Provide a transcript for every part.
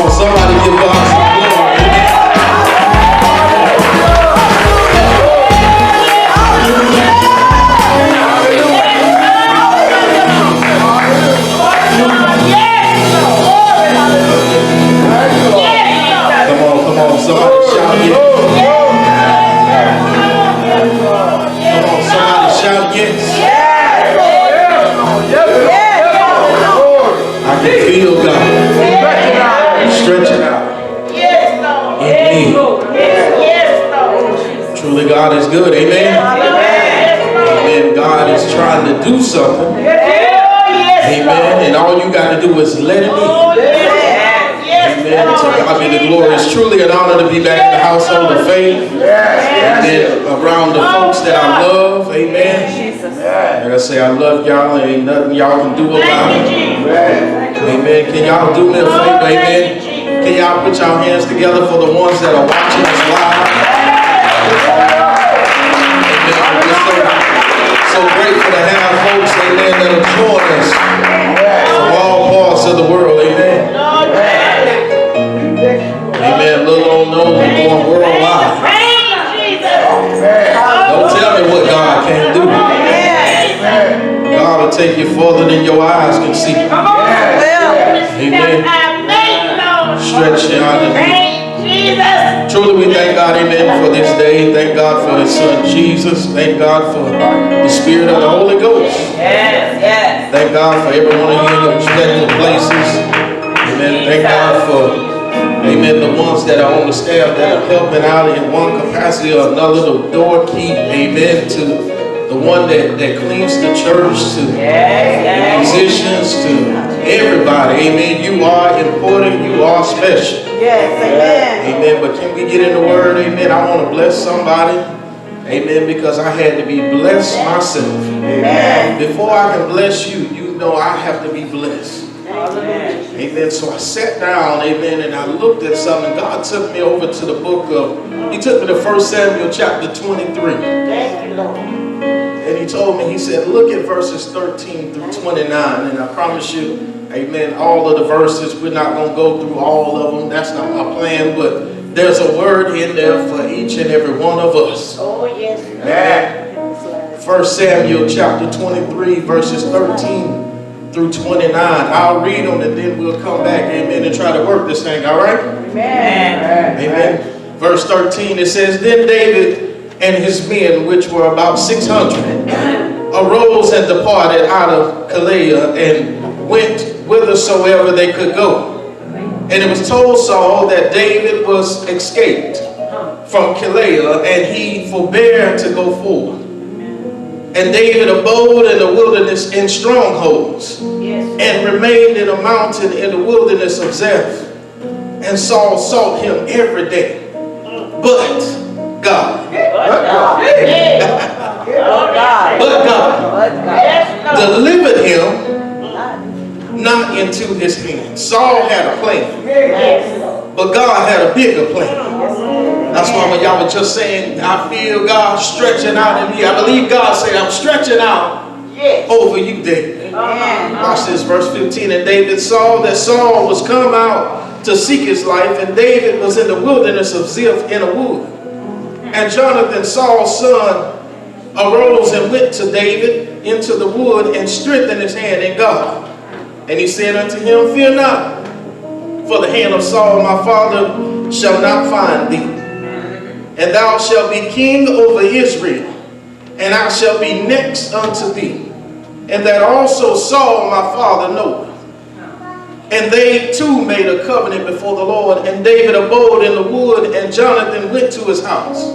on, somebody give God some glory. Come on, somebody shout yes. Come on, somebody shout yes. I can feel God stretching out in me. Truly, God is good. Amen. Amen. God is trying to do something. Amen. And all you got to do is let it be. Amen. To God be the glory. It's truly an honor to be back in the household of faith. Amen. Around the folks that I love. Amen. Like I say, I love y'all. Ain't nothing y'all can do about it. Amen. Can y'all do me a favor? Amen. Can y'all put your hands together for the ones that are watching us live? Amen. We're so grateful to have folks, amen, that'll join us from all parts of the world. Amen. Amen. Little old Nolan going worldwide. Don't tell me what God can't do. God will take you further than your eyes can see. Amen. Stretch you out in me. Truly we thank God, amen, for this day. Thank God for his son Jesus. Thank God for the spirit of the Holy Ghost. Thank God for every one of you in your respective places. Amen. Thank God for, amen, the ones that are on the staff that are helping out in one capacity or another, the doorkeep, amen, to the one that cleans the church, to the musicians, to everybody. Amen. You are important. You are special. Yes, amen. Amen. But can we get in the word? Amen. I want to bless somebody. Amen. Because I had to be blessed myself. Amen. Before I can bless you, you know I have to be blessed. Amen. Amen. So I sat down, amen, and I looked at something. God took me over to the book of, he took me to 1 Samuel chapter 23. Thank you, Lord. And he told me, he said, look at verses 13 through 29. And I promise you, amen, all of the verses, we're not going to go through all of them. That's not my plan. But there's a word in there for each and every one of us. Oh, yes. Amen. 1 Samuel chapter 23, verses 13 through 29. I'll read them and then we'll come back, amen, and try to work this thing, all right? Amen. Amen. Verse 13, it says, then David and his men, which were about 600, arose and departed out of Keilah and went whithersoever they could go. And it was told Saul that David was escaped from Keilah, and he forbore to go forward. And David abode in the wilderness in strongholds, and remained in a mountain in the wilderness of Ziph. And Saul sought him every day. But God delivered him not into his hand. Saul had a plan, but God had a bigger plan. That's why when y'all were just saying, I feel God stretching out in me, I believe God said, I'm stretching out over you, David. Watch this, verse 15. And David saw that Saul was come out to seek his life, and David was in the wilderness of Ziph in a wood. And Jonathan, Saul's son, arose and went to David into the wood and strengthened his hand in God. And he said unto him, fear not, for the hand of Saul my father shall not find thee. And thou shalt be king over Israel, and I shall be next unto thee. And that also Saul my father knoweth. And they too made a covenant before the Lord. And David abode in the wood, and Jonathan went to his house.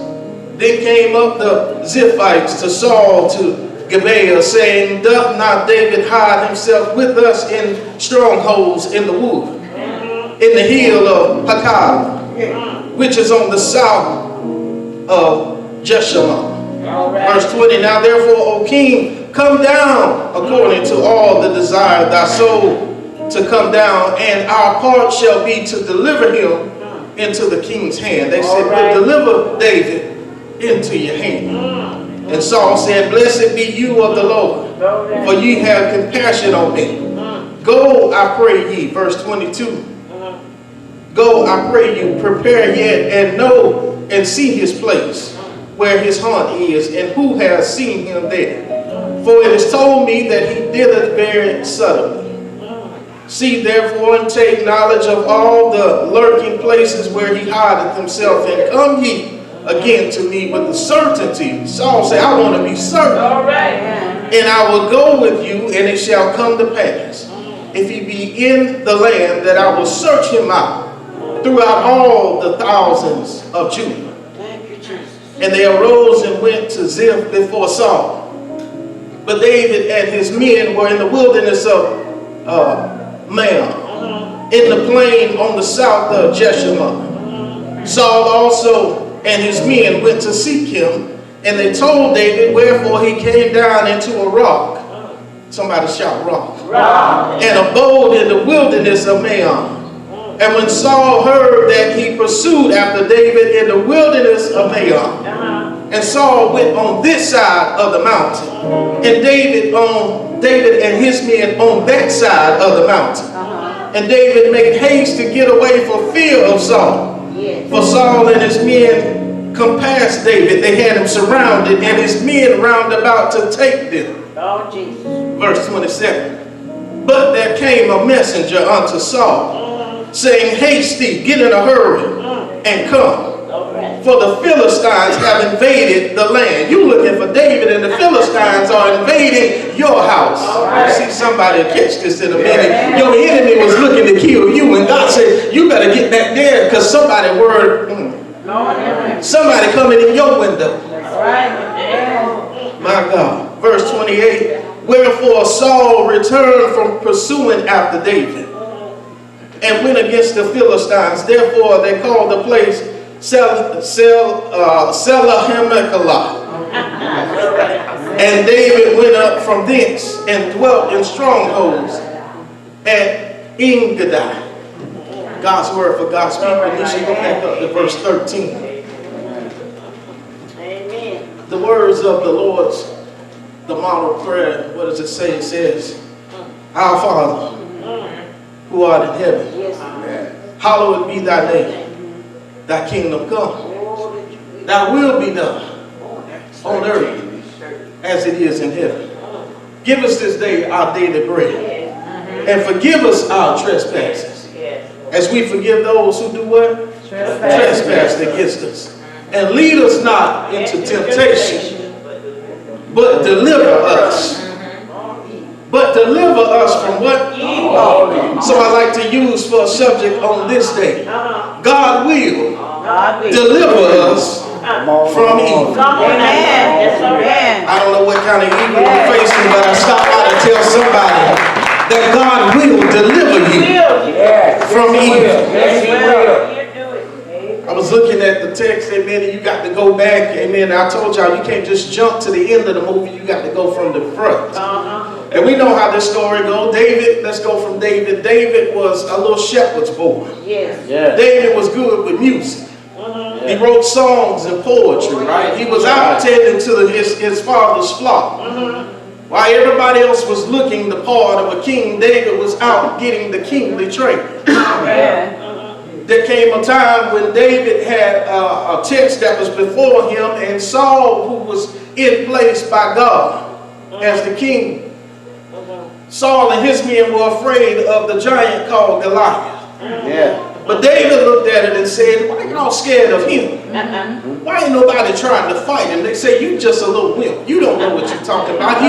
Then came up the Ziphites to Saul to Gibeah, saying, doth not David hide himself with us in strongholds in the wood, in the hill of Hakal, which is on the south of Jeshimon. Verse 20, now therefore, O king, come down according to all the desire of thy soul to come down, and our part shall be to deliver him into the king's hand. They said, we'll deliver David into your hand. And Saul said, blessed be you of the Lord, for ye have compassion on me. Go, I pray ye, verse 22, Go, I pray you, prepare yet, and know and see his place, where his haunt is, and who has seen him there. For it is told me that he did very suddenly. See therefore and take knowledge of all the lurking places where he hideth himself, and come ye again to me with the certainty. Saul said, I want to be certain. All right. And I will go with you, and it shall come to pass, if he be in the land, that I will search him out throughout all the thousands of Judah. Thank you, Jesus. And they arose and went to Ziph before Saul. But David and his men were in the wilderness of Maon, in the plain on the south of Jeshimon. Saul also and his men went to seek him, and they told David, wherefore he came down into a rock. Somebody shout rock. Rock. And abode in the wilderness of Maon. And when Saul heard that, he pursued after David in the wilderness of Maon. And Saul went on this side of the mountain, and David and his men on that side of the mountain. And David made haste to get away for fear of Saul. For Saul and his men compassed David. They had him surrounded, and his men round about to take them. Oh, Jesus. Verse 27. But there came a messenger unto Saul, saying, haste thee, get in a hurry, and come. For the Philistines have invaded the land. You looking for David, and the Philistines are invading your house. I see somebody catch this in a minute. Your enemy was looking to kill you, and God said, you better get back there, because somebody somebody coming in your window. My God. Verse 28. Wherefore Saul returned from pursuing after David, and went against the Philistines. Therefore they called the place Selahemekalah. And David went up from thence and dwelt in strongholds at Engedi. God's word for God's people. We should go back up to verse 13. Amen. The words of the Lord's, the model prayer, what does it say? It says, Our Father, who art in heaven, Yes. hallowed be thy name. Thy kingdom come. Thy will be done on earth as it is in heaven. Give us this day our daily bread. And forgive us our trespasses, as we forgive those who do what? Trespass against us. And lead us not into temptation, but deliver us. But deliver us from what? Evil. So I like to use for a subject on this day. God will deliver us from evil. I don't know what kind of evil we're facing, but I stopped by to tell somebody that God will deliver you from evil. I was looking at the text, amen, and you got to go back, amen. I told y'all you can't just jump to the end of the movie, you got to go from the front. And we know how this story goes. David, let's go from David. David was a little shepherd's boy. David was good with music. He wrote songs and poetry, right? He was out tending to his father's flock. While everybody else was looking the part of a king, David was out getting the kingly training. There came a time when David had a text that was before him, and Saul, who was in place by God as the king, Saul and his men were afraid of the giant called Goliath. But David looked at it and said, why are y'all scared of him? Why ain't nobody trying to fight him? They say, you just a little wimp. You don't know what you're talking about.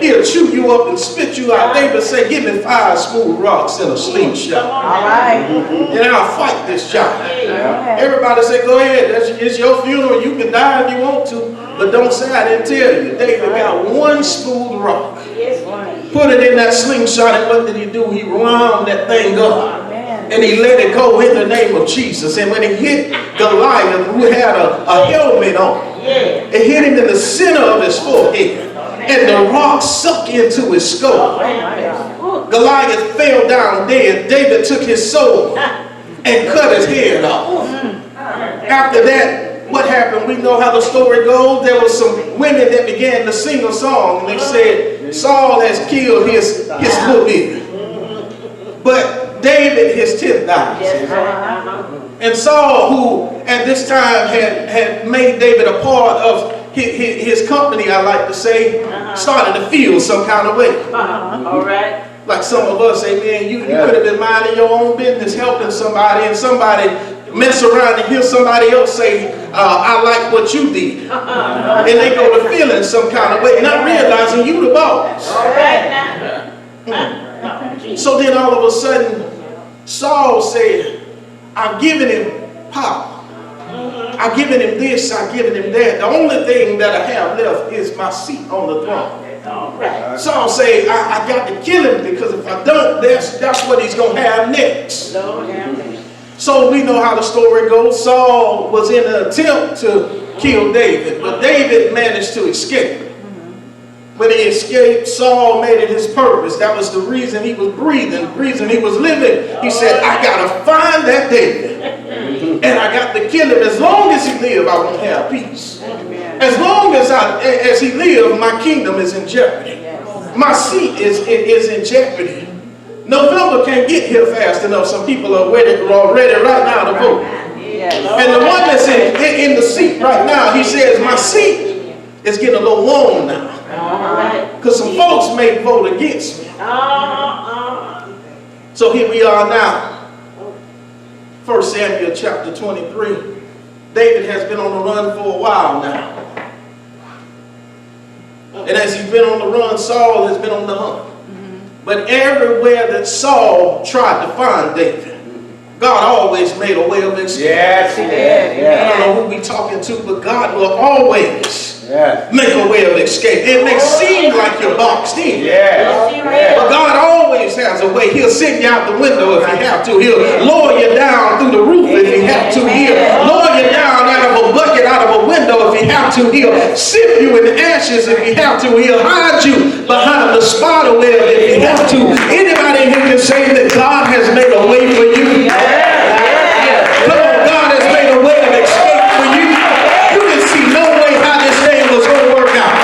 He'll chew you up and spit you out. David said, give me 5 smooth rocks and a slingshot. And I'll fight this giant. Everybody say, go ahead. It's your funeral. You can die if you want to. But don't say I didn't tell you. David got 1 smooth rock. Put it in that slingshot, and what did he do? He wound that thing up. And he let it go in the name of Jesus. And when he hit Goliath, who had a helmet on, it hit him in the center of his forehead. And the rock sunk into his skull. Goliath fell down dead. David took his sword and cut his head off. After that, what happened? We know how the story goes. There were some women that began to sing a song. And they said, Saul has killed his little bit. But David his 10,000. Yes, sir. And Saul, who at this time had made David a part of his company, I like to say, started to feel some kind of way. All right. Like some of us, amen, you could have been minding your own business, helping somebody, and somebody mess around and hear somebody else say, I like what you did. And they go to feeling some kind of way, not realizing you the boss. All right now. So then all of a sudden, Saul said, I've given him power. I've given him this, I've given him that. The only thing that I have left is my seat on the throne. Right. Saul said, I got to kill him, because if I don't, that's what he's going to have next. Lord have mercy. So we know how the story goes. Saul was in an attempt to kill David, but David managed to escape. When he escaped, Saul made it his purpose. That was the reason he was breathing, the reason he was living. He said, I got to find that David, and I got to kill him. As long as he lives, I won't have peace. As long as he lives, my kingdom is in jeopardy. My seat is in jeopardy. November can't get here fast enough. Some people are ready right now to vote. And the one that's in the seat right now, he says, my seat is getting a little warm now. Because some folks may vote against me. So here we are now. 1 Samuel chapter 23. David has been on the run for a while now. And as he's been on the run, Saul has been on the hunt. But everywhere that Saul tried to find David, God always made a way of escape. Yes, he did. I don't know who we talking to, but God will always make a way of escape. It may seem like you're boxed in. But God always has a way. He'll send you out the window if he have to. He'll lower you down through the roof if he have to. He'll lower you down out of a bucket, out of a window if he have to. He'll sift you in ashes if he have to. He'll hide you behind the spider web if he have to. Anybody who can say that God has made a way for you? Come on, God has made a way of escape for you. You didn't see no way how this thing was going to work out.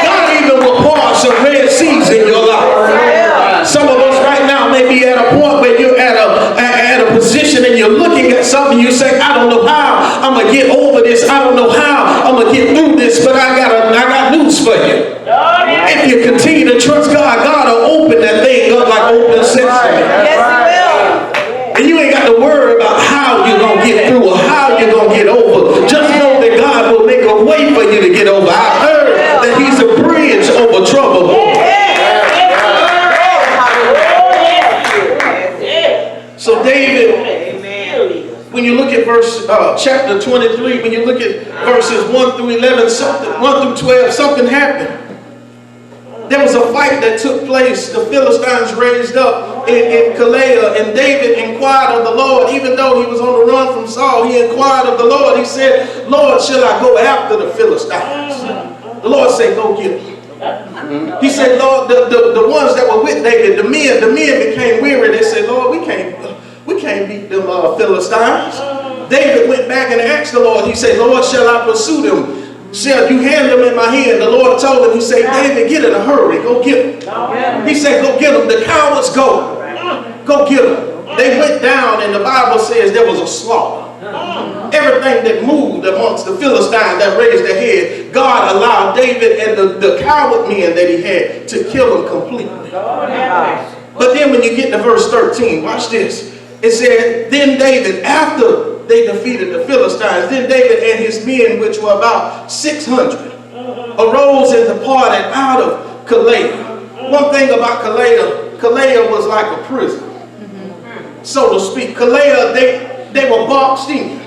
God even will pour some red seas in your life. Some of us right now may be at a point where you're at a position and you're looking at something, you say, I don't know how I'm going to get over this. I don't know how I'm going to get through this, but I got news for you. If you continue to trust God, God will open that thing up like open sesame. And you ain't got to worry about how you're going to get through or how you're going to get over. Just know that God will make a way for you to get over. I heard that he's a bridge over trouble. So David, when you look at chapter 23, when you look at verses 1 through 11, 1 through 12, something happened. There was a fight that took place. The Philistines raised up in Keilah, and David inquired of the Lord. Even though he was on the run from Saul, he inquired of the Lord. He said, Lord, shall I go after the Philistines? The Lord said, go get them. He said, Lord, the ones that were with David, the men became weary. They said, Lord, we can't beat them Philistines. David went back and asked the Lord. He said, Lord, shall I pursue them? Said, you hand them in my hand. The Lord told him, he said, David, get in a hurry. Go get them. He said, go get them. The cowards go. Go get them. They went down, and the Bible says there was a slaughter. Everything that moved amongst the Philistines that raised their head, God allowed David and the coward men that he had to kill them completely. But then when you get to verse 13, watch this. It said, then David, after they defeated the Philistines, then David and his men, which were about 600, arose and departed out of Keilah. One thing about Keilah was like a prison, so to speak. Keilah, they were boxed in.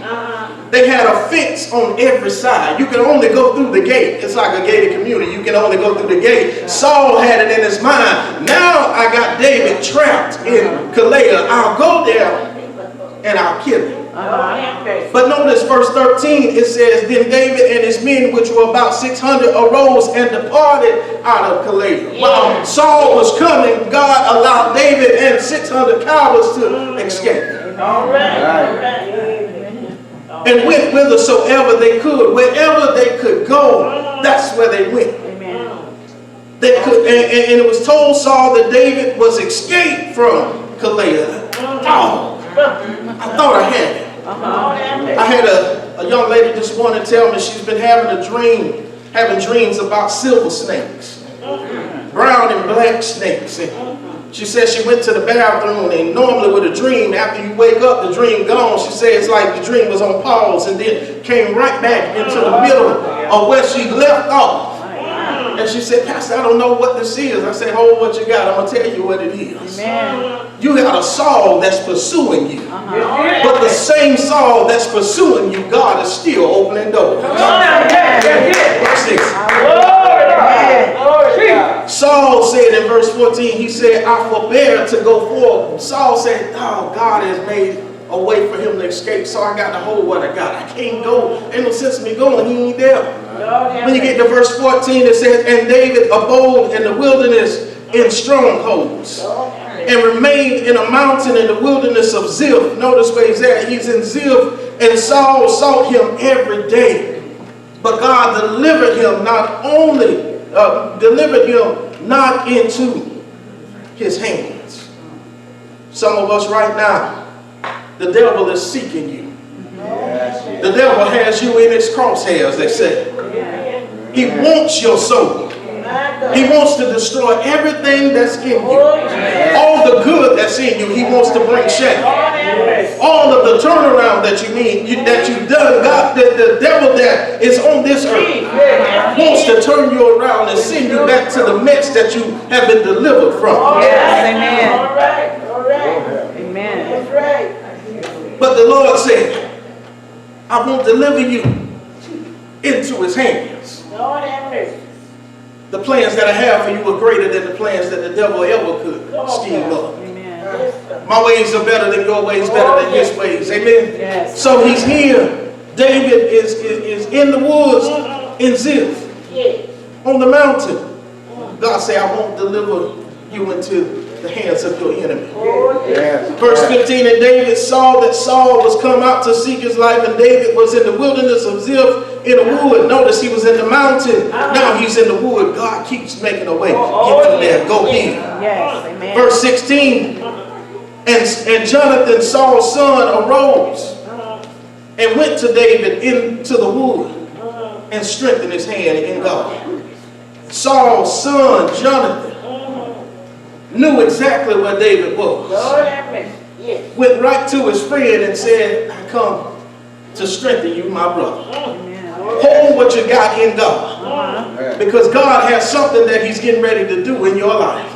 They had a fence on every side. You can only go through the gate. It's like a gated community. You can only go through the gate. Saul had it in his mind. Now I got David trapped in Keilah. I'll go there and I'll kill him. But notice verse 13, it says, then David and his men, which were about 600, arose and departed out of Keilah. While Saul was coming, God allowed David and 600 cowards to escape. And went whithersoever they could. Wherever they could go, that's where they went. They could, and it was told Saul that David was escaped from Keilah. I thought I had it. I had a young lady this morning tell me she's been having dreams about silver snakes, brown and black snakes. And she said she went to the bathroom, and normally with a dream, after you wake up, the dream gone. She said it's like the dream was on pause and then came right back into the middle of where she left off. And she said, Pastor, I don't know what this is. I said, hold what you got. I'm going to tell you what it is. Amen. You got a Saul that's pursuing you. But the same Saul that's pursuing you, God is still opening doors. Watch this. Saul said in verse 14, he said, I forbear to go forward. Saul said, oh, God has made a way for him to escape, so I got to hold what I got. I can't go. Ain't no sense in me going. He ain't there. When you get to verse 14, it says, and David abode in the wilderness in strongholds, and remained in a mountain in the wilderness of Ziph. Notice where he's at. He's in Ziph, and Saul sought him every day. But God delivered him not into his hands. Some of us right now, the devil is seeking you. The devil has you in his crosshairs, they say. He wants your soul. He wants to destroy everything that's in you. All the good that's in you, he wants to bring shame. All of the turnaround that you need, that you've done, God, the devil that is on this earth wants to turn you around and send you back to the mess that you have been delivered from. Yes, amen. All right. Amen. That's right. But the Lord said, I won't deliver you into his hands. Lord have mercy. The plans that I have for you are greater than the plans that the devil ever could scheme up. Amen. My ways are better than your ways, better than his ways. Amen. Yes. So he's here. David is in the woods in Ziph, on the mountain. God said, I won't deliver you into the hands of your enemy. Verse 15, and David saw that Saul was come out to seek his life, and David was in the wilderness of Ziph in a wood. Notice he was in the mountain. Now he's in the wood. God keeps making a way. Get through there. Go here. Yes, amen. Verse 16, and Jonathan, Saul's son, arose and went to David into the wood and strengthened his hand in God. Saul's son, Jonathan, knew exactly where David was. Went right to his friend and said, I come to strengthen you, my brother. Hold what you got in God. Because God has something that he's getting ready to do in your life.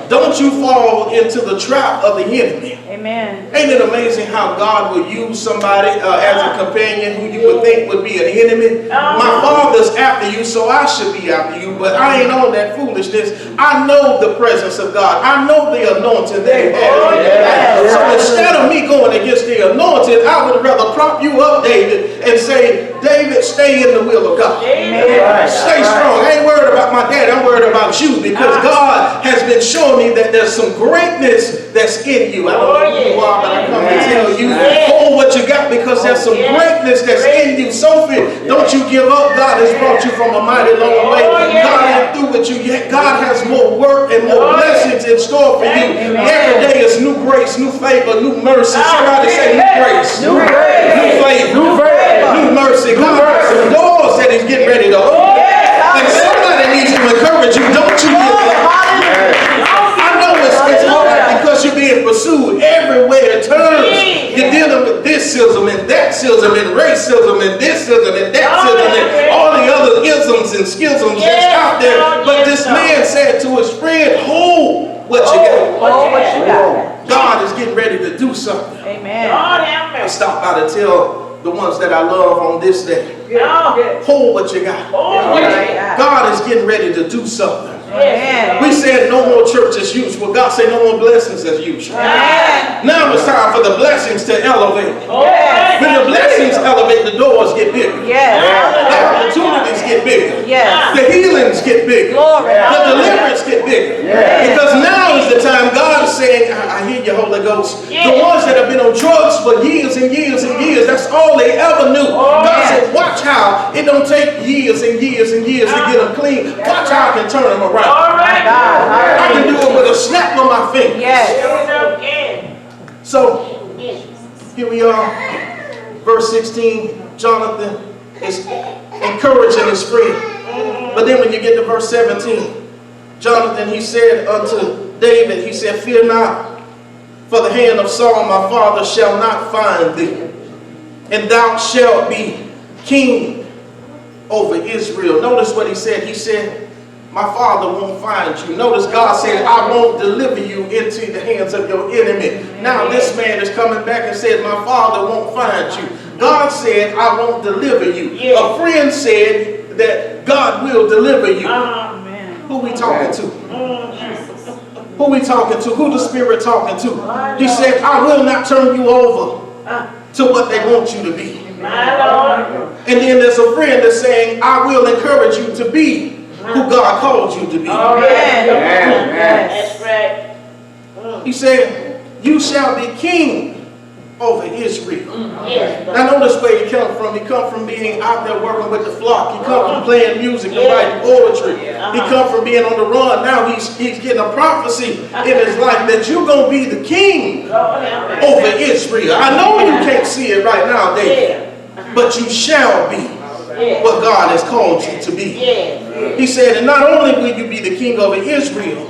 Don't you fall into the trap of the enemy. Amen. Ain't it amazing how God will use somebody as a companion who you would think would be an enemy? My father's after you, so I should be after you, but I ain't on that foolishness. I know the presence of God. I know the anointing that he has. So instead of me going against the anointing, I would rather prop you up, David, and say, David, stay in the will of God. Stay strong. I ain't worried about my dad. I'm worried about you, because God has been showing me that there's some greatness that's in you. I don't know who you are, but I come to tell you, hold what you got, because there's some greatness that's in you. Sophie, don't you give up. God has brought you from a mighty long way. God ain't through with you yet. God has more work and more blessings in store for you. Every day is new grace, new favor, new mercy. Somebody say new grace, new favor, new mercy. God has some doors that he's getting ready to open. And somebody needs to encourage you. Don't you give up. I know it's hard because you're being pursued everywhere it turns. You're dealing with this schism and that schism and racism and this schism and that schism and all the other isms and schisms that's out there. But this man said to his friend, hold what you got. Hold what you got. God is getting ready to do something. Amen. I stopped by to tell the ones that I love on this day, hold what you got. God is getting ready to do something. Amen. We said no more church as usual. God said no more blessings as usual. Now it's time for the blessings to elevate. When the blessings elevate, the doors get bigger. The opportunities get bigger. The healings get bigger. The deliverance get bigger. Because now is the time God is saying, I hear you, Holy Ghost. The ones that have been on drugs for years and years and years, that's all they ever knew. God said, watch how it don't take years and years and years to get them clean. Watch how I can turn them around. I can do it with a snap of my fingers. So Here we are. Verse 16, Jonathan is encouraging his friend. But then when you get to verse 17, Jonathan, he said unto David, he said, fear not, for the hand of Saul my father shall not find thee, and thou shalt be king over Israel. Notice what he said. He said, my father won't find you. Notice God said, I won't deliver you into the hands of your enemy. Now this man is coming back and said, my father won't find you. God said, I won't deliver you. A friend said that God will deliver you. Who we talking to? Who we talking to? Who the Spirit talking to? He said, I will not turn you over to what they want you to be. And then there's a friend that's saying, I will encourage you to be who God called you to be. That's right. He said, you shall be king over Israel. Yes. Now notice where he come from. He come from being out there working with the flock. He come from playing music and writing poetry. He come from being on the run. Now he's getting a prophecy in his life that you're going to be the king over Israel. I know you can't see it right now, David, but you shall be what God has called you to be. He said, and not only will you be the king over Israel,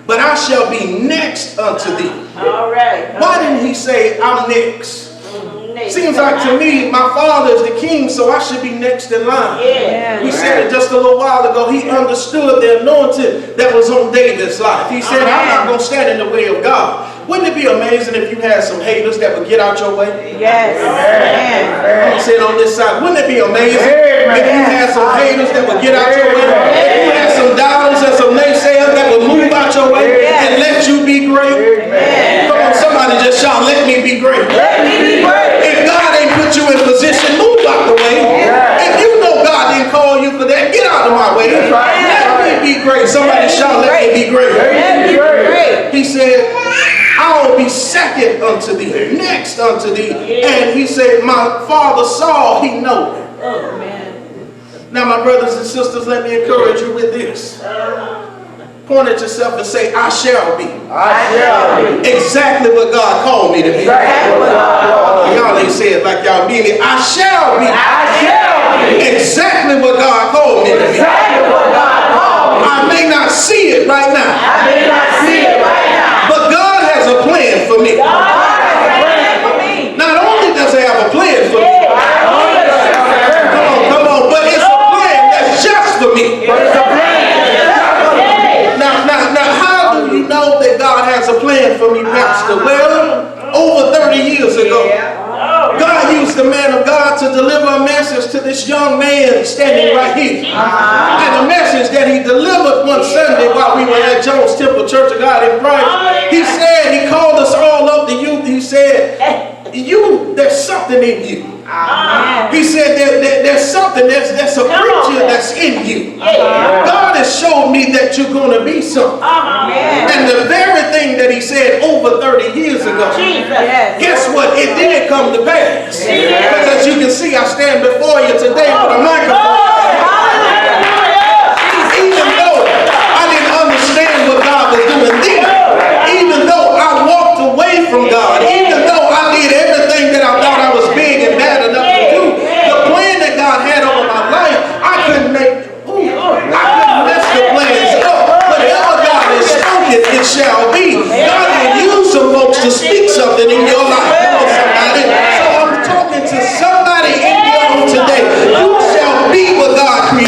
but I shall be next unto thee. All right. Why didn't he say, I'm next? Seems like to me, my father is the king, so I should be next in line. We said it just a little while ago. He understood the anointing that was on David's life. He said, I'm not going to stand in the way of God. Wouldn't it be amazing if you had some haters that would get out your way? Yes. I'm saying on this side, wouldn't it be amazing if you had some haters that would get out your way? If you had some doubters and some naysayers that would move out your way and let you be great? Come on, somebody just shout, let me be great. Let me be great. If God ain't put you in position, move out the way. If you know God didn't call you for that, get out of my way. Let me be great. Somebody shout, let me be great. Let me be great. He said, I'll be second unto thee, next unto thee. And he said, my father Saul, he know it. Now, my brothers and sisters, let me encourage you with this. Point at yourself and say, I shall be. I shall be. Exactly what God called me to be. Y'all ain't say it like y'all mean it. I shall be. I shall be. Exactly what God called me to be. Exactly what God called me. I may not see it right now, I may not see it right now. but God has a plan for me. God has a plan for me. Not only does he have a plan for me, come on, but it's a plan that's just for me. But it's a plan. Now, how do you know that God has a plan for me, Pastor? Well, over 30 years ago, God used the man of God to deliver a message to this young man standing right here. And the message that he delivered one Sunday while we were at Jones Temple Church of God in Christ, he said, he called us all up, the youth, he said, there's something in you. He said there's something, there's a preacher that's in you. God has shown me that you're going to be something. And the very thing that he said over 30 years ago, guess what? It did come to pass. Because as you can see, I stand before you today with a microphone. Even though I didn't understand what God was doing then, even though I walked away from God, even though I did everything that I thought I was big and bad enough to do, the plan that God had over my life, I couldn't mess the plans up. Whatever God has spoken, it shall be. God will use some folks to speak something in your life. Come on, somebody. So I'm talking to somebody in here today. You shall be what God created.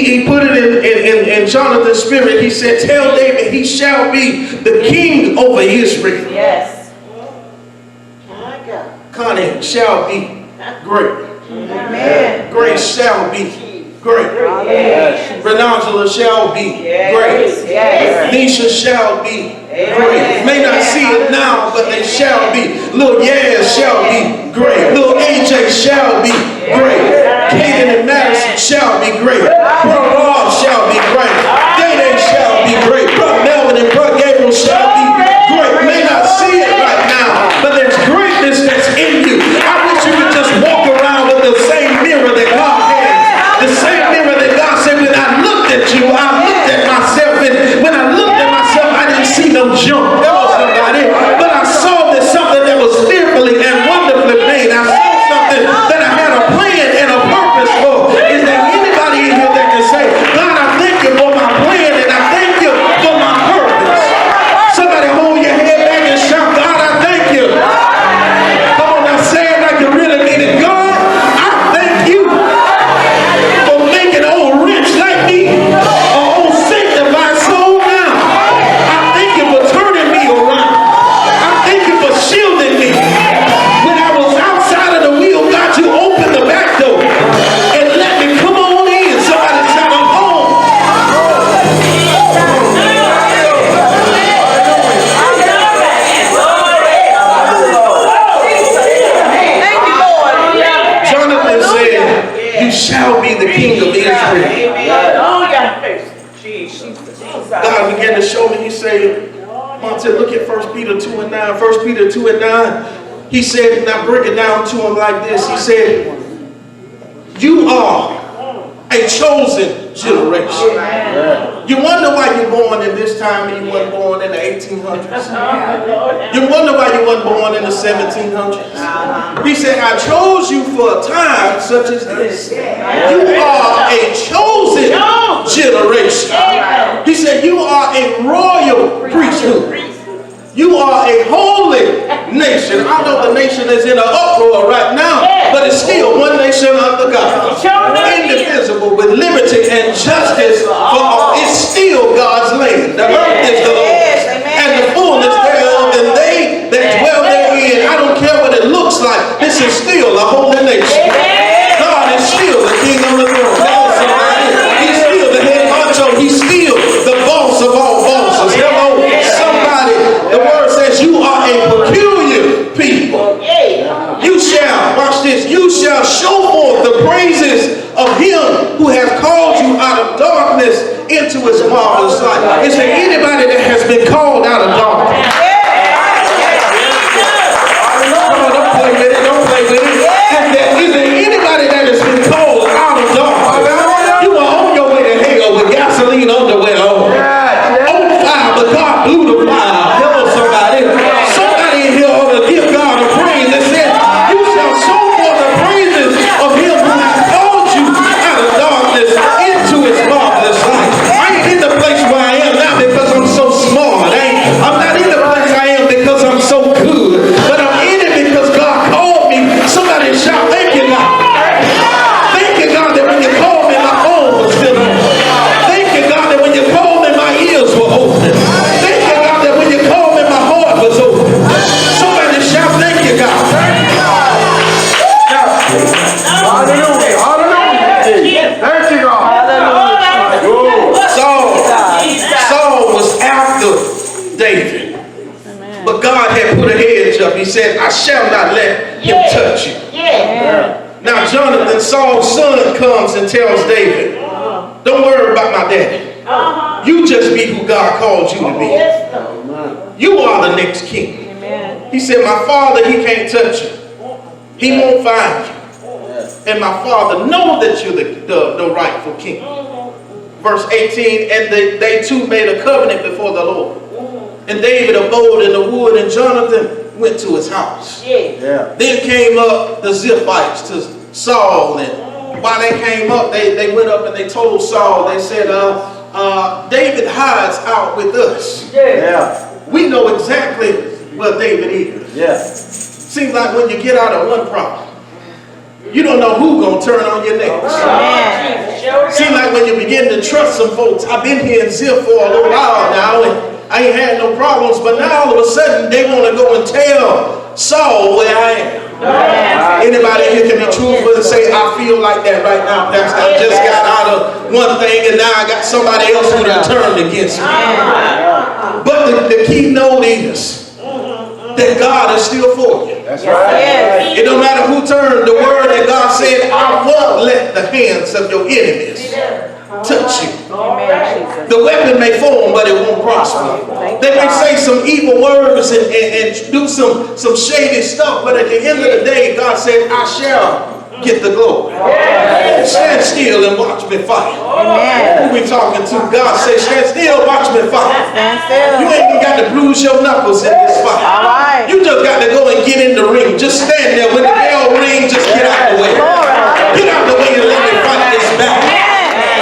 he put it in Jonathan's spirit. He said, tell David he shall be the king over Israel. Yes. My God. Connie shall be great. Amen. Grace shall be great. Yes. Renangela shall be great. Yes. Nisha shall be great. May not see it now, but they shall be. Little Yaz shall be great. Little AJ shall be great. Kaden and Madison shall be great. Brother Rob shall be great. Dede shall be great. Brother Melvin and Brother Gabriel shall be great. May not see it right now, but there's greatness that's in you. I wish you could just walk around with the same mirror that God has. The same mirror that God said, when I looked at you, I looked at myself. And when I looked at myself, I didn't see no junk. That was somebody. But I saw that something that was fearfully and wonderfully made. I saw something that I had a plan and a purpose for. Is there anybody in here that can say, God, I thank you for my plan and I thank you for my purpose? Somebody hold your head back and shout, God, I thank you. Come on now, say it like you really mean it. God, I thank you for making an old rich like me an old sanctified soul now. I thank you for turning me around. I thank you for shielding me. When I was outside of the wheel, God, you opened the back door and let me come on in. Somebody shout, I'm home. Thank you, Lord. Jonathan said, you shall be the king of Israel. God began to show me, he said, Monte, look at 1 Peter 2 and 9. 1 Peter 2 and 9. He said, now break it down to him like this. He said, you are a chosen generation. You wonder why you're born in this time and you weren't born in the 1800s. You wonder why you weren't born in the 1700s. He said, I chose you for a time such as this. You are a chosen generation. He said, you are a royal priesthood. You are a holy nation. I know the nation is in an uproar right now, but it's still one nation under God. Indivisible with liberty and justice for all. It's still God's land. The earth is the Lord's and the fullness thereof, and they that dwell therein. I don't care what it looks like. This is still a holy nation. God is still the king of the throne. He's still the head honcho. He's still the boss of all bosses. Hello, somebody. The word says you are a peculiar people. You shall, watch this, you shall show forth the praises of him who has called you out of darkness into his marvelous light. Is there anybody that has been called out of darkness? Come on, don't play with it, don't play with it. Is there anybody that has been called out of darkness? You are on your way to hell with gasoline underwear on. On fire, but God blew the fire. Hello, somebody. Somebody in here ought to give God a praise that says, you shall show forth the praises of him who has called you out of darkness into his marvelous light. I ain't in the place where I am now because I'm so smart. I'm not in the place I am because I'm so good. But I'm in it because God called me. Somebody shout, thank you, God. Thank you, God, that when you called me, my phone was still on. Thank you, God, that when you called me, my ears were open. Thank you, God, that when you called me, my heart was open. Somebody shout, thank you, God. Hallelujah. Hallelujah. Thank you, God. Saul was after David. But God had put a hedge up. He said, I shall not let him touch you. Now Jonathan, Saul's son, comes and tells David, don't worry about my daddy. You just be who God called you to be. You are the next king. He said, my father, he can't touch you. He won't find you. And my father know that you're the rightful king. Verse 18, and they two made a covenant before the Lord. And David abode in the wood, and Jonathan went to his house. Then came up the Ziphites to Saul, and while they came up, they went up and they told Saul, they said, David hides out with us. We know exactly where David is. Seems like when you get out of one problem, you don't know who's going to turn on your next. Seems like when you begin to trust some folks, I've been here in Zip for a little while now, and I ain't had no problems, but now all of a sudden they want to go and tell Saul where I am. Anybody here can be truthful and say, I feel like that right now, Pastor. I just got out of one thing and now I got somebody else who done turned against me. But the key note is that God is still for you. That's right. It don't matter who turned. The word that God said, I won't let the hands of your enemies touch you. The weapon may form, but it won't prosper. They may say some evil words and do some shady stuff, but at the end of the day, God said, I shall get the glory. Stand still and watch me fight. Who we talking to? God says, stand still, watch me fight. You ain't even got to bruise your knuckles in this fight. You just got to go and get in the ring. Just stand there. When the bell rings, just get out the way. Get out the way and let me fight this battle.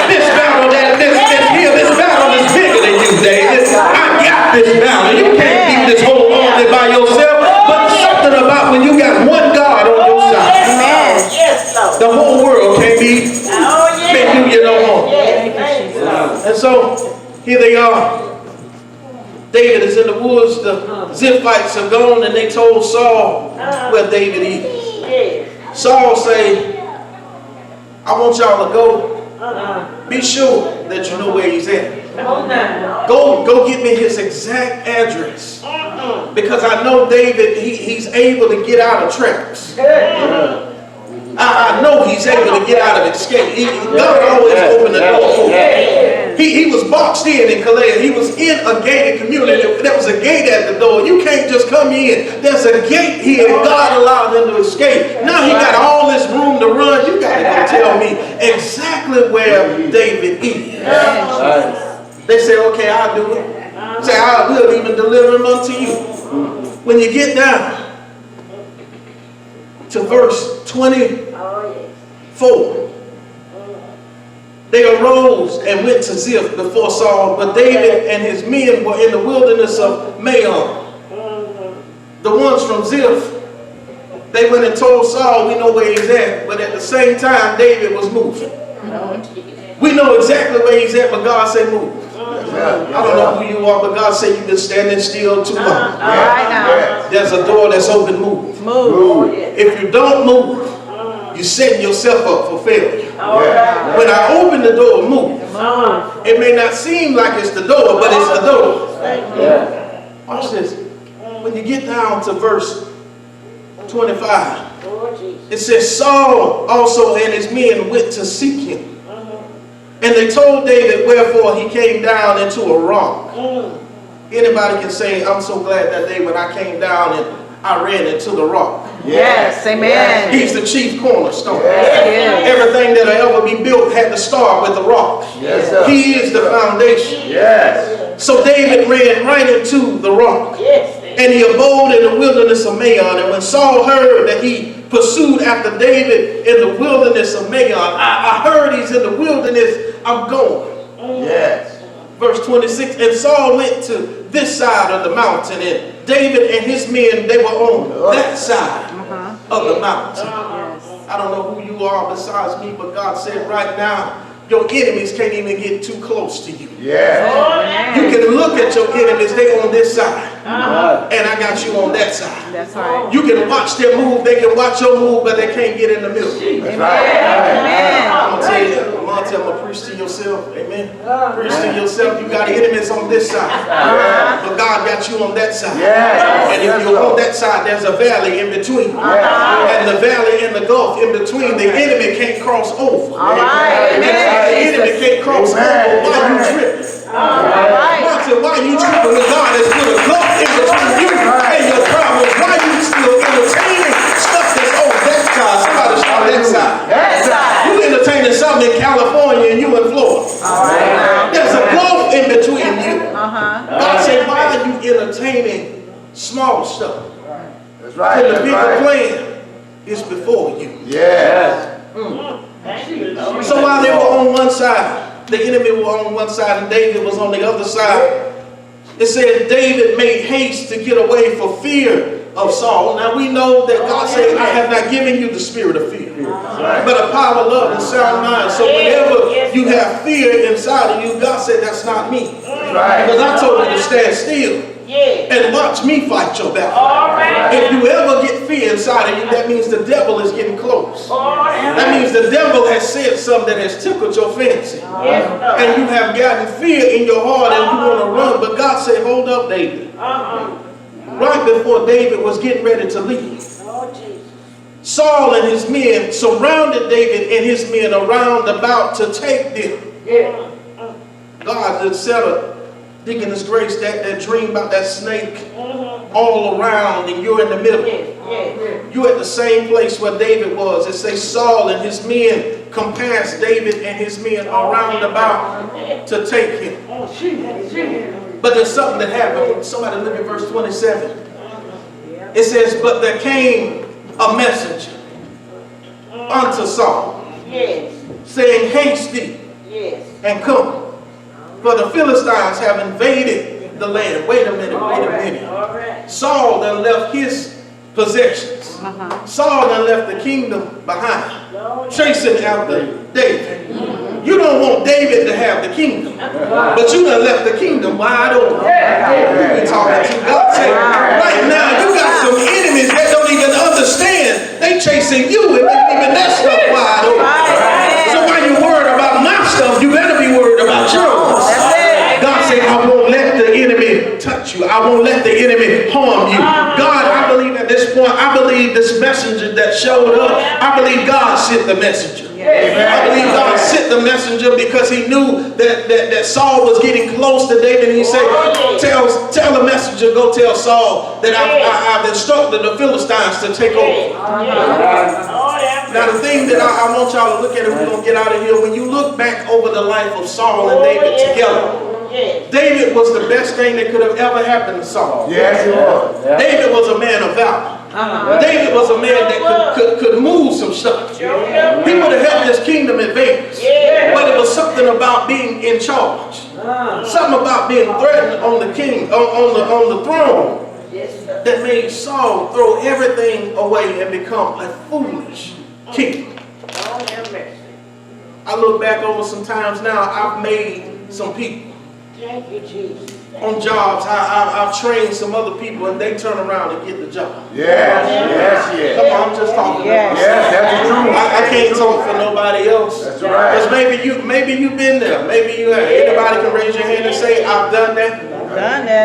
This battle this battle is bigger than you, David. I got this battle. You can't beat this whole army by yourself. But something about when you got one God on your side. The whole world can't do you no more. And so here they are. David is in the woods. The Ziphites are gone, and they told Saul where David is. Saul say, I want y'all to go. Be sure that you know where he's at. Go get me his exact address. Because I know David, he's able to get out of traps. I know he's able to get out of escape. God always opened the door. He was boxed in Calais. He was in a gated community. There was a gate at the door. You can't just come in. There's a gate here. God allowed him to escape. Now he got all this room to run. You got to go tell me exactly where David is. They say, okay, I'll do it. Say, I will even deliver him unto you. When you get down to verse 24, they arose and went to Ziph before Saul, but David and his men were in the wilderness of Maon. The ones from Ziph, they went and told Saul, we know where he's at, but at the same time, David was moving. We know exactly where he's at, but God said move. I don't know who you are, but God said you've been standing still too long. There's a door that's open, move. If you don't move, you're setting yourself up for failure. When I open the door, move. It may not seem like it's the door, but it's the door. Watch this. When you get down to verse 25, it says, Saul also and his men went to seek him. And they told David wherefore he came down into a rock. Anybody can say, I'm so glad that day when I came down and I ran into the rock. Yes, amen. He's the chief cornerstone. Yes. Everything that'll ever be built had to start with the rock. Yes, he is the foundation. Yes. So David ran right into the rock. And he abode in the wilderness of Maon. And when Saul heard that he pursued after David in the wilderness of Maon, I heard he's in the wilderness, I'm going. Yes. Verse 26, and Saul went to this side of the mountain, and David and his men, they were on that side of the mountain. I don't know who you are besides me, but God said right now, your enemies can't even get too close to you. Yes. You can look at your enemies, they on this side, and I got you on that side. That's right. You can watch them move, they can watch your move, but they can't get in the middle. That's right. Amen. I'm gonna tell you, preach to yourself, amen. Preach to yourself, you got enemies on this side, but God got you on that side. And if you're on that side, there's a valley in between, and the valley and the gulf in between, the enemy can't cross over. The enemy can't cross over. Why you tripping? God said, why you tripping when God has put a gulf in between you and your problems? Why you still entertaining stuff that's on that side? Somebody shout that side. You entertaining something in California and you in Florida. There's a gulf in between you. God said, why are you entertaining small stuff? That's right. When the bigger plan is before you. Yes. So while they were on one side, the enemy were on one side and David was on the other side, it said David made haste to get away for fear of Saul. Now we know that God said, I have not given you the spirit of fear. but a power, love, and sound mind. So whenever you have fear inside of you, God said, that's not me. Because I told you to stand still and watch me fight your battle. If you ever get fear inside of you, that means the devil is getting close. That means the devil has said something that has tickled your fancy. And you have gotten fear in your heart and you want to run. But God said, hold up, David. Right before David was getting ready to leave, Saul and his men surrounded David and his men around about to take them. God had set a Deaconess Grace, that dream about that snake all around, and you're in the middle. You're at the same place where David was. It says Saul and his men compassed David and his men around about to take him. But there's something that happened. Somebody look at verse 27. It says, but there came a messenger unto Saul, saying, haste thee and come. For the Philistines have invaded the land. Wait a minute. Saul done left his possessions. Saul done left the kingdom behind, chasing after David. You don't want David to have the kingdom, but you done left the kingdom wide open. We're talking to God. Say, right now you got some enemies that don't even understand. They chasing you and leaving that stuff wide open. So while you're worried about my stuff, you better be worried about yours. God said, I won't let the enemy touch you. I won't let the enemy harm you. God, I believe at this point, I believe this messenger that showed up, I believe God sent the messenger. I believe God sent the messenger because he knew that Saul was getting close to David. And he said, tell the messenger, go tell Saul that I've instructed the Philistines to take over. Now the thing that I want y'all to look at, and we're going to get out of here, when you look back over the life of Saul and David together, David was the best thing that could have ever happened to Saul. Yes, he was. David was a man of valor. David was a man that could move some stuff. He would have helped his kingdom advance. But it was something about being in charge. Something about being threatened on the king, on the throne, that made Saul throw everything away and become a foolish king. I look back over some times now, I've made some people. Thank you, Jesus. On jobs, I've trained some other people and they turn around and get the job. Yes. Come on, I'm just talking Yes, that's the truth. I can't talk for nobody else. That's right. Because maybe you've been there. Maybe you have. Anybody can raise your hand and say, I've done that.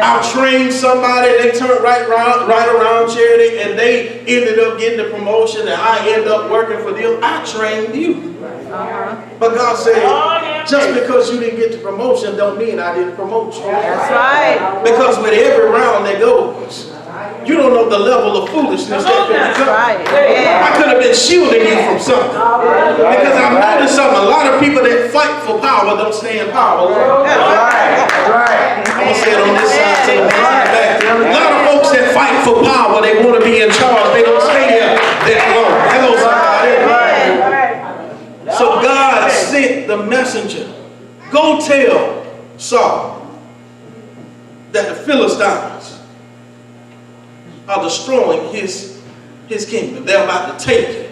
I've trained somebody, they turned right around charity and they ended up getting the promotion and I end up working for them. I trained you. But God said, just because you didn't get the promotion don't mean I didn't promote you. That's right. Because with every round that goes, you don't know the level of foolishness that could That's become. right. I could have been shielding you from something. Because I've noticed something. A lot of people that fight for power don't stay in power. That's right. I'm going to say it on this side to the back. A lot of folks that fight for power, they want to be in charge. They don't stay there that long. Hello, somebody. So God sent the messenger. Go tell Saul that the Philistines are destroying his kingdom. They're about to take it.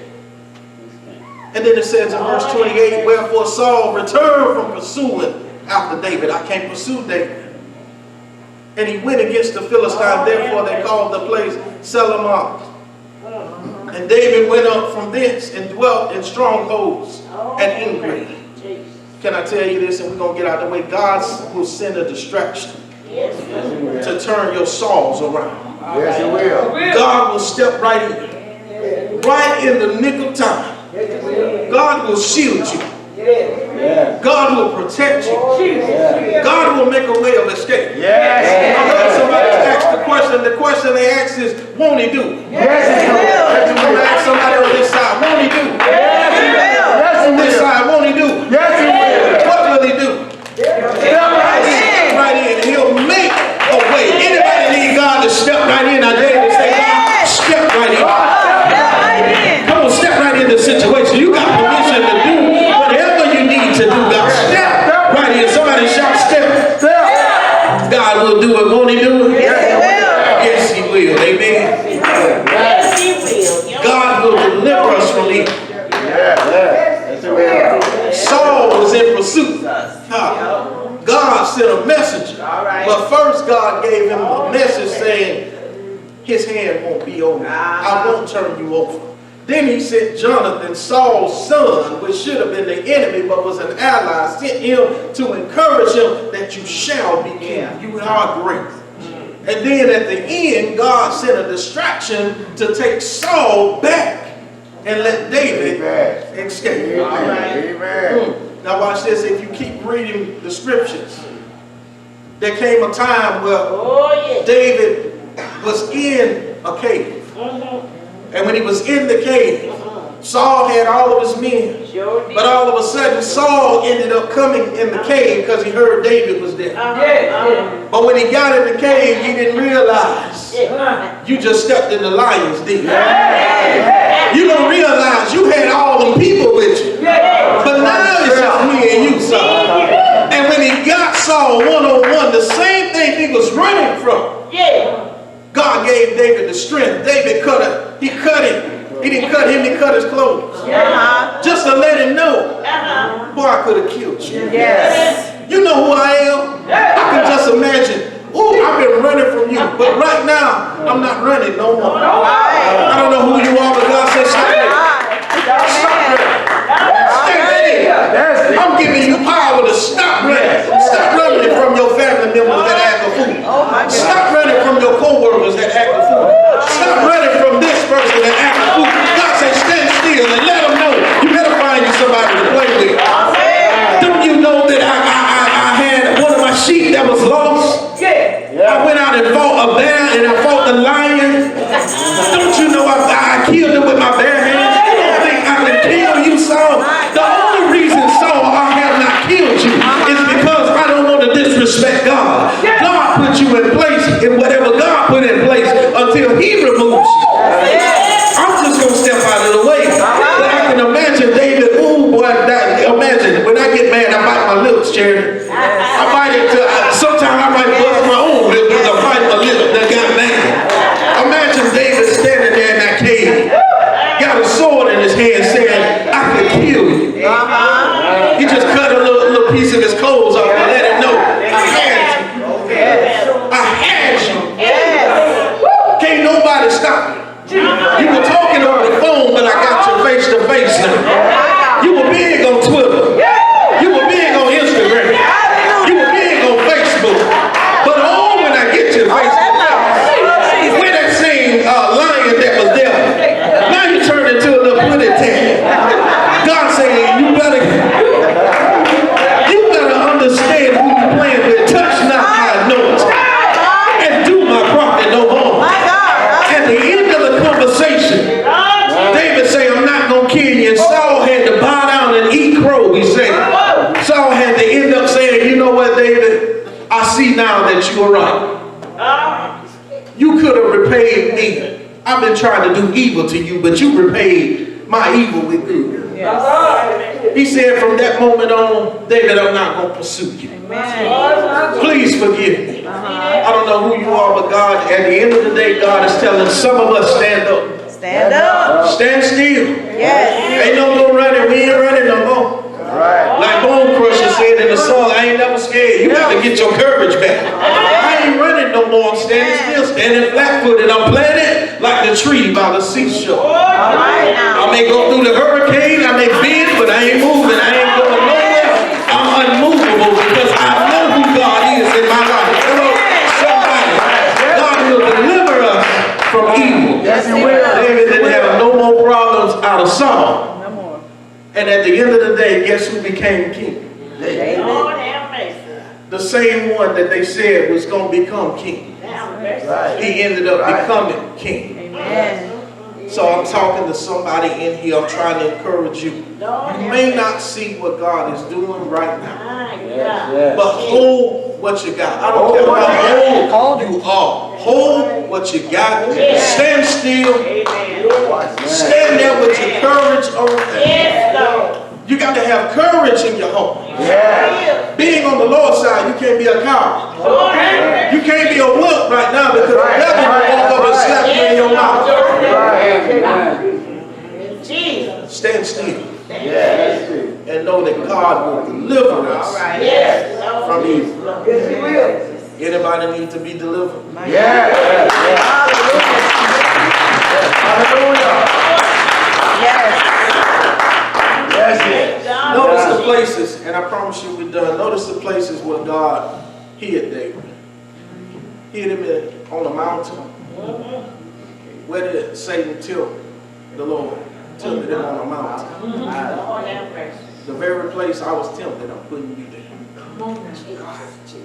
And then it says in verse 28, wherefore Saul returned from pursuing after David. I can't pursue David. And he went against the Philistines. Therefore they called the place Selamoth. And David went up from thence and dwelt in strongholds and England. Can I tell you this, and we're going to get out of the way? God will send a distraction to turn your Sauls around. Yes, he will. God will step right in. Right in the nick of time. God will shield you. God will protect you. God will make a way of escape. I heard somebody ask the question. The question they ask is, won't he do it? Yes, he will. I'm going to ask somebody on this side, won't he do it? On this side, won't he do it? Yes, he will. What will he do? Step right in. He'll make a way. Anybody need God to step right in? I dare you to say, God, step right in. Come on, step right in the situation. You got permission to do whatever you need to do. God, step right in. Somebody shout, step. God will do it. Won't he do it? Yes, he will. Amen. God will deliver us from evil. God. God sent a messenger. All right. But first God gave him a message saying, his hand won't be over you. I won't turn you over. Then he sent Jonathan, Saul's son, which should have been the enemy, but was an ally, sent him to encourage him that you shall be king. You are great. And then at the end, God sent a distraction to take Saul back and let David escape. Amen. Now watch this. If you keep reading the scriptures, there came a time where David was in a cave. And when he was in the cave, Saul had all of his men. But all of a sudden, Saul ended up coming in the cave because he heard David was there. But when he got in the cave, he didn't realize you just stepped in the lion's den. You don't realize you had all them people with you. But now it's just me and you, Saul. And when he got Saul one-on-one, the same thing he was running from, God gave David the strength. David cut him. He cut him. He didn't cut him, he cut his clothes. Just to let him know, boy, I could have killed you. You know who I am? I can just imagine, ooh, I've been running from you. But right now, I'm not running no more. I don't know who you are, but God says, stop it. Stop running. Stay ready. I'm giving you power to stop running. Stop running from your family members that act a fool. Stop running from your co-workers that act a fool. Stop running from this person that act a fool. God says, stand still and let them know. You better find you somebody to play with. Don't you know that I had one of my sheep that was lost? I went out and fought a bear and I fought the lion. Don't you know I killed him with my bare hands? You don't think I can kill you, Saul? The only reason, Saul, I have not killed you is because I don't want to disrespect God. God put you in place in whatever God put in place until he removes you. I'm just going to step out of the way. But I can imagine David, ooh boy, imagine when I get mad, I bite my lips, Cherry. I bite it till, sometimes I might bust my own lip because I bite my lip that got mad. Imagine David standing there in that cave, got a sword in his hand saying, I could kill you. He just cut a little piece of his clothes off and let him know, I had you. I had you. Can't nobody stop you. You were talking over the phone, but I got you face to face now. You were big on Twitter. You were big on Instagram. You were big on Facebook. But oh, when I get you face to face, with that same lion that was there, now you turn into a little pretty tag. God saying, you better understand who you're playing with. Touch not my anointing and do my prophet no harm. At the end of the conversation, David said, I'm not going to kill you. And Saul had to bow down and eat crow, he said. Saul had to end up saying, you know what, David? I see now that you are right. You could have repaid me. I've been trying to do evil to you, but you repaid my evil with good. He said, from that moment on, David, I'm not going to pursue you. Please forgive me. I don't know who you are, but God, at the end of the day, God is telling some of us, stand up. Stand up. Stand still. Yes. Ain't no more running. We ain't running no more. Like Bone Crusher said in the song, I ain't never scared. You got to get your courage back. I ain't running no more. I'm standing still, standing flat-footed. I'm planted like the tree by the seashore. I may go through the hurricane, I may bend, but I ain't moving. I ain't going nowhere. I'm unmovable because I know who God is in my life. Hello, somebody. God will deliver us from evil. Yes, he will. David didn't have no more problems out of Saul. And at the end of the day, guess who became king? Lord have mercy. The same one that they said was going to become king. He ended up becoming king. So I'm talking to somebody in here. I'm trying to encourage you. You may not see what God is doing right now, but hold what you got. I don't care how old you are. Hold what you got. Stand still. Stand there with your courage on. You got to have courage in your home. Being on the Lord's side, you can't be a coward. You can't be a wimp right now because the devil will walk up and slap you in your mouth. Stand still. Yes. and know that God will deliver us Yes. from evil. Yes, He will. Anybody need to be delivered? Yes. Hallelujah. Yes. Yes, yes. Notice the places, and I promise you we're done. Notice the places where God hid David. Hid him on a mountain. Where did Satan tilt the Lord? Tilted him on a mountain. The very place I was tempted, I'm putting you there.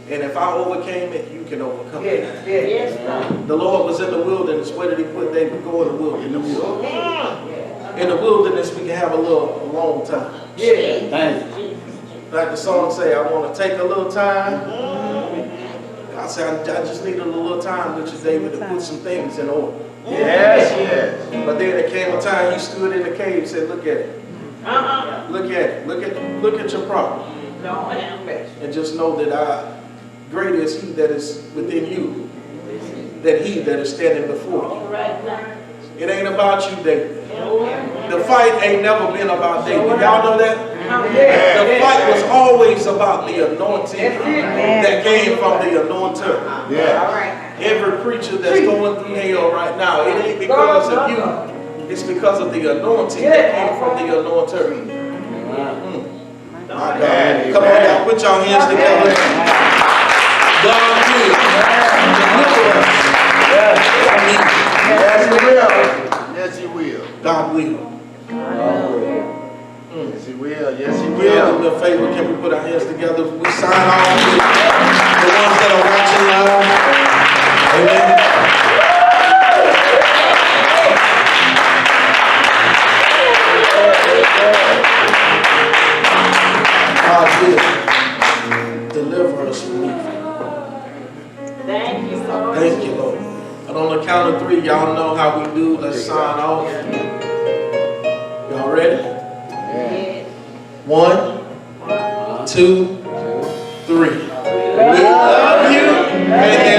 And if I overcame it, you can overcome it. Yes. The Lord was in the wilderness. Where did he put David? Go in the wilderness. In the wilderness, we can have a long time. Like the song say, I want to take a little time. I said, I just need a little time with you, David, to put some things in order. Yes, yes. But then there came a time you stood in the cave and said, look at it. Look at it. Look at your problem. And just know that greater is he that is within you than he that is standing before you. It ain't about you, David. The fight ain't never been about David. Y'all know that? The fight was always about the anointing that came from the anointer. Yeah. Every preacher that's going through hell right now, it ain't because of you. It's because of the anointing that came from the anointer. My God. Come on, y'all. Put your hands together. God will deliver us. Yes, he will. Yes, he will. God will. Yes, he will. Yes, he Yeah, do will. me a favor. Can we put our hands together? We sign off with the ones that are watching now. Amen. God will deliver us from evil. Thank you, Lord. Thank you, Lord. And on the count of 3, y'all know how we do. Let's sign off. Y'all ready? Yes. 1, 2, 3. We love you. And